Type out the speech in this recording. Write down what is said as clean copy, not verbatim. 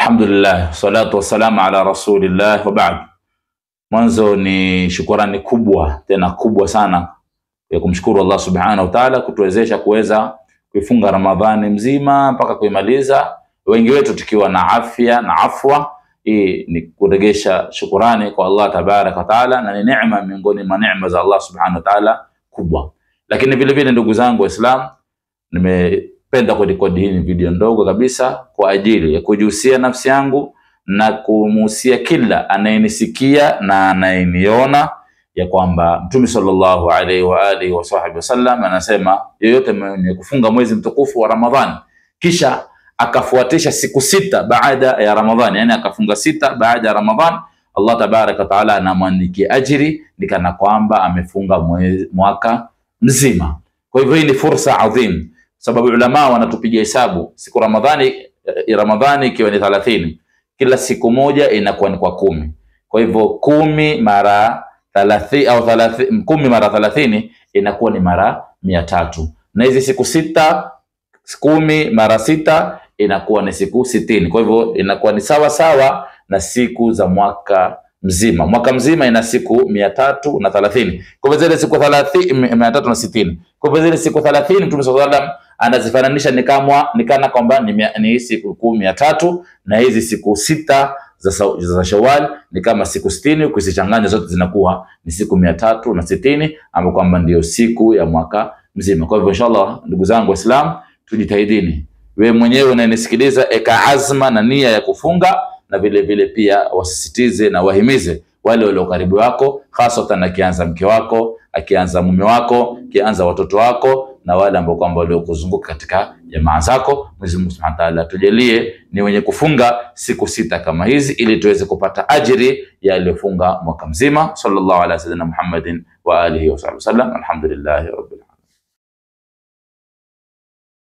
Alhamdulillah, salatu wassalamu ala rasulillah wa ba'd. Mwanzo ni shukrani kubwa, tena kubwa sana, ya kumshukuru Allah subhanahu wa ta'ala kutuwezesha kuweza kuifunga Ramadhani mzima mpaka kuimaliza, wengi wetu tukiwa na afya na afwa. Hii ni kuregesha shukrani kwa Allah tabaraka wa ta'ala, na ni neema miongoni mwa neema za Allah subhanahu wa ta'ala kubwa. Lakini vile vile ndugu zangu Waislamu, nimependa kurekodi hii video ndogo kabisa kwa ajili ya kujihusia nafsi yangu na kumuhusia kila anayenisikia na anayeniona, ya kwamba Mtume sallallahu alaihi wa alihi wa sahbihi wasallam anasema, yeyote mwenye kufunga mwezi mtukufu wa Ramadhani kisha akafuatisha siku 6 baada ya Ramadhani, yani akafunga 6 baada ya Ramadhani, Allah tabaraka wa taala anamwandikia ajiri nikana kwamba amefunga mwaka mzima. Kwa hivyo hii ni fursa adhim, sababu ulama wanatupigia hesabu siku Ramadhani ikiwa ni 30, kila siku moja inakuwa ni kwa 10. Kwa hivyo 10 mara 30 au 10 mara 30 inakuwa ni mara 300, na hizi siku 6 10 mara 6 inakuwa ni siku 60. Kwa hivyo inakuwa ni sawa sawa na siku za mwaka mzima. Mwaka mzima ina siku 330. Kwa hivyo zile siku 360. Kwa hivyo zile siku 30 Mtume sallallahu alaihi wasallam anazifananisha nikana kwamba ni siku 300, na hizi siku 6 za Shawwal ni kama siku 60. Ukisichanganya zote zinakuwa ni siku 360, ambapo kwamba ndio siku ya mwaka mzima. Kwa hivyo inshallah ndugu zangu Waislamu, tujitahidini. Wewe mwenyewe unanisikiliza, eka azma na nia ya kufunga, na vile vile pia wasisitize na wahimize wale walio karibu wako, hasatan akianza mke wako, akianza mume wako, akianza watoto wako, na wale ambao kwamba walio kuzunguka katika jamaa zako. Mwenyezi Mungu Subhanahu wa Ta'ala tujalie ni wenye kufunga siku 6 kama hizi, ili tuweze kupata ajiri ya aliyofunga mwaka mzima. Sallallahu ala sayyidina Muhammadin wa alihi wa sallam. Alhamdulillah rabbil